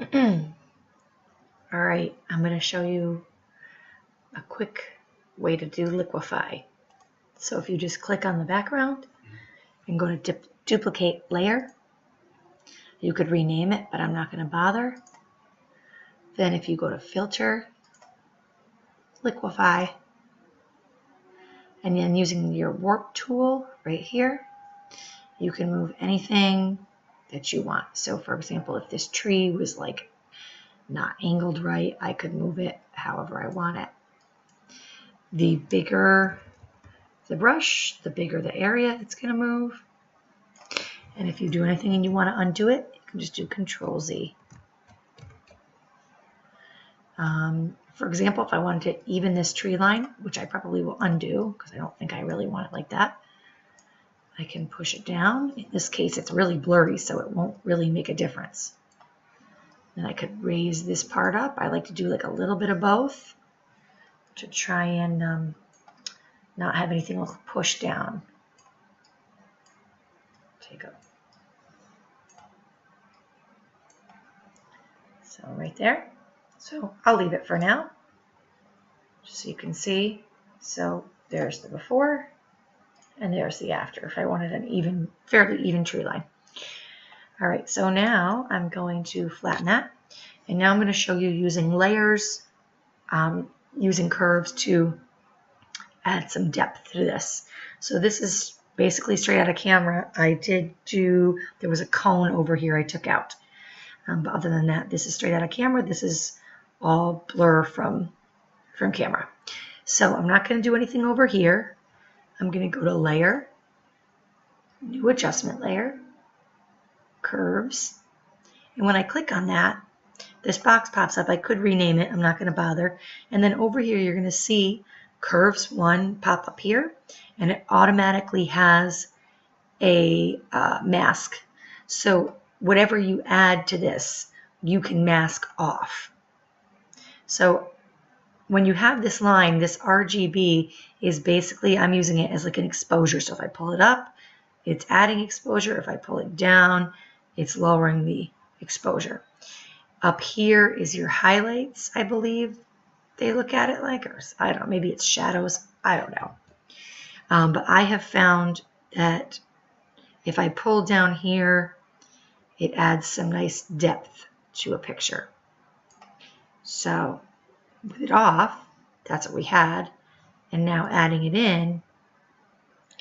All right, I'm going to show you a quick way to do liquify. So if you just click on the background and go to duplicate layer, you could rename it, but I'm not going to bother. Then if you go to filter, liquify, and then using your warp tool right here, you can move anything that you want. So for example, if this tree was like not angled right, I could move it however I want it. The bigger the brush, the bigger the area it's going to move. And if you do anything and you want to undo it, you can just do Control Z. For example, if I wanted to even this tree line, which I probably will undo because I don't think I really want it like that, I can push it down. In this case, it's really blurry, so it won't really make a difference. And I could raise this part up. I like to do like a little bit of both to try and not have anything look pushed down. Take up. So right there. So I'll leave it for now, just so you can see. So there's the before, and there's the after, if I wanted an fairly even tree line. All right, so now I'm going to flatten that, and now I'm going to show you using layers, using curves to add some depth to this. So this is basically straight out of camera. There was a cone over here I took out. But other than that, this is straight out of camera. This is all blur from camera. So I'm not going to do anything over here. I'm going to go to Layer, New Adjustment Layer, Curves. And when I click on that, this box pops up. I could rename it. I'm not going to bother. And then over here, you're going to see Curves 1 pop up here. And it automatically has a mask. So whatever you add to this, you can mask off. So when you have this line, this RGB is basically, I'm using it as like an exposure. So if I pull it up, it's adding exposure. If I pull it down, it's lowering the exposure. Up here is your highlights, I believe they look at it like, or I don't know, maybe it's shadows, I don't know. But I have found that if I pull down here, it adds some nice depth to a picture. So with it off, that's what we had. And now adding it in,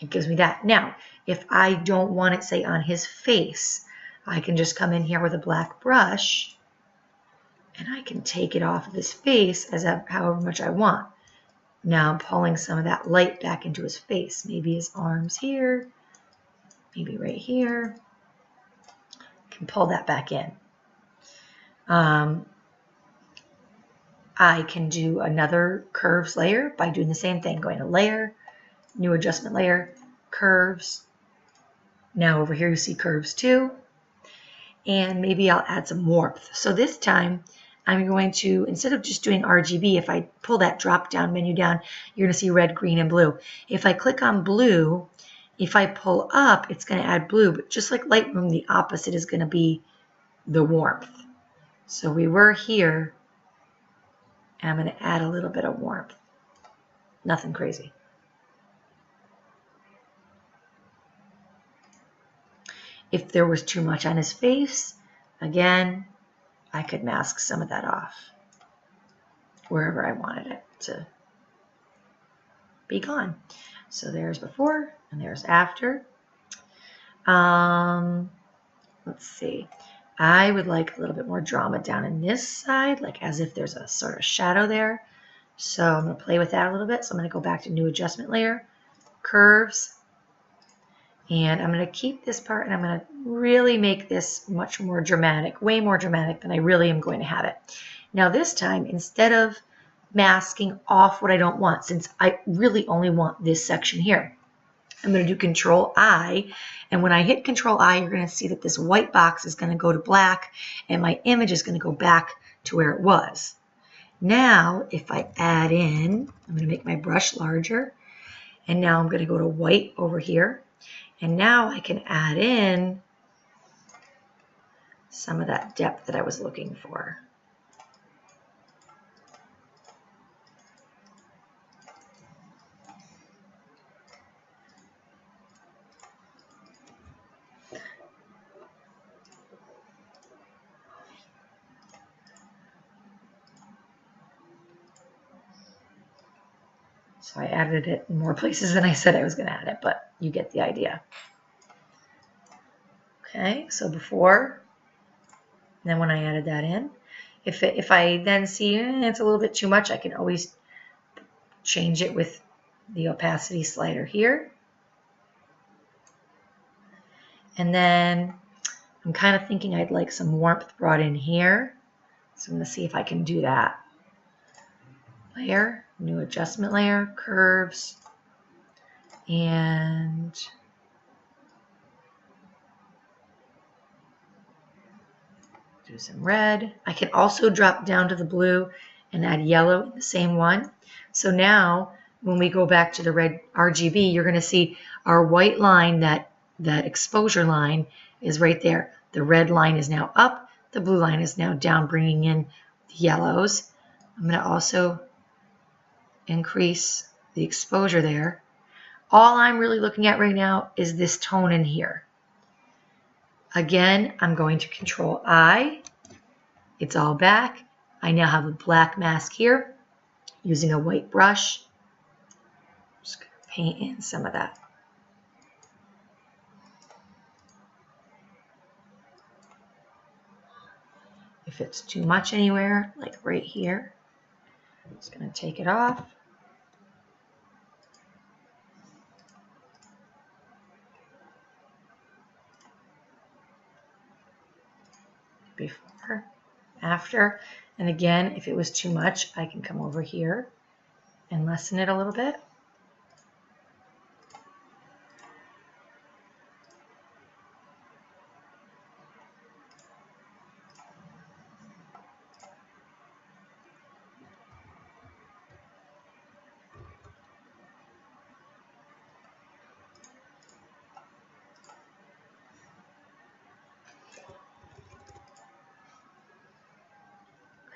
it gives me that. Now, if I don't want it, say, on his face, I can just come in here with a black brush and I can take it off of his face as however much I want. Now I'm pulling some of that light back into his face. Maybe his arms here, maybe right here. Can pull that back in. I can do another curves layer by doing the same thing, going to Layer, New Adjustment Layer, Curves. Now over here you see Curves 2, and maybe I'll add some warmth. So this time I'm going to, instead of just doing RGB, if I pull that drop down menu down, you're going to see red, green, and blue. If I click on blue, if I pull up, it's going to add blue, but just like Lightroom, the opposite is going to be the warmth. So we were here, and I'm going to add a little bit of warmth. Nothing crazy. If there was too much on his face, again, I could mask some of that off wherever I wanted it to be gone. So there's before and there's after. Let's see. I would like a little bit more drama down in this side, like as if there's a sort of shadow there. So I'm going to play with that a little bit. So I'm going to go back to New Adjustment Layer, Curves, and I'm going to keep this part and I'm going to really make this much more dramatic, way more dramatic than I really am going to have it. Now this time, instead of masking off what I don't want, since I really only want this section here, I'm going to do Control I, and when I hit Control I, you're going to see that this white box is going to go to black, and my image is going to go back to where it was. Now, if I add in, I'm going to make my brush larger, and now I'm going to go to white over here, and now I can add in some of that depth that I was looking for. So I added it in more places than I said I was going to add it, but you get the idea. Okay, so before, and then when I added that in, if I then see it's a little bit too much, I can always change it with the opacity slider here. And then I'm kind of thinking I'd like some warmth brought in here. So I'm going to see if I can do that. Layer, new adjustment layer, curves, and do some red. I can also drop down to the blue and add yellow in the same one. So now when we go back to the red RGB, you're going to see our white line, that exposure line is right there. The red line is now up, the blue line is now down, bringing in the yellows. I'm going to also increase the exposure there. All I'm really looking at right now is this tone in here. Again, I'm going to Control I. It's all back. I now have a black mask here using a white brush. I'm just going to paint in some of that. If it's too much anywhere, like right here, I'm just going to take it off. Before, after, and again, if it was too much, I can come over here and lessen it a little bit.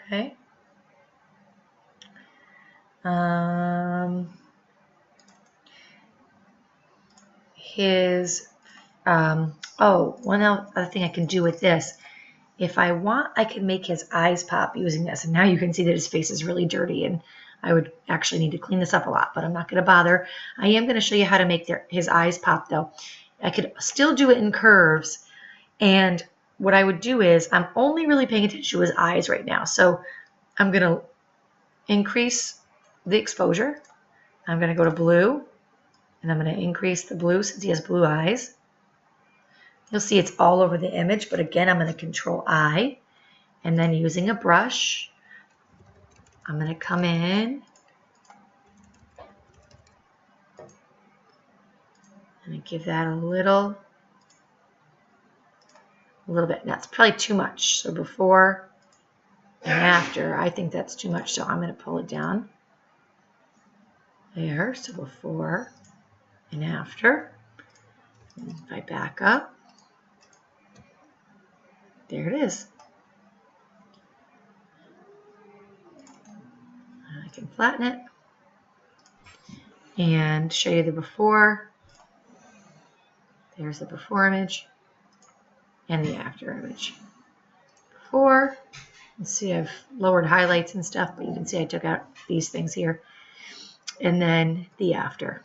Okay. One other thing I can do with this, if I want, I can make his eyes pop using this. And now you can see that his face is really dirty, and I would actually need to clean this up a lot, but I'm not going to bother. I am going to show you how to make his eyes pop, though. I could still do it in curves, and what I would do is, I'm only really paying attention to his eyes right now. So I'm going to increase the exposure. I'm going to go to blue, and I'm going to increase the blue since he has blue eyes. You'll see it's all over the image, but again, I'm going to Control I, and then using a brush, I'm going to come in and give that a little bit. That's probably too much. So before and after, I think that's too much, so I'm going to pull it down there. So before and after. And if I back up, there it is. I can flatten it and show you the before. There's the before image and the after image. Before, you see I've lowered highlights and stuff, but you can see I took out these things here. And then the after.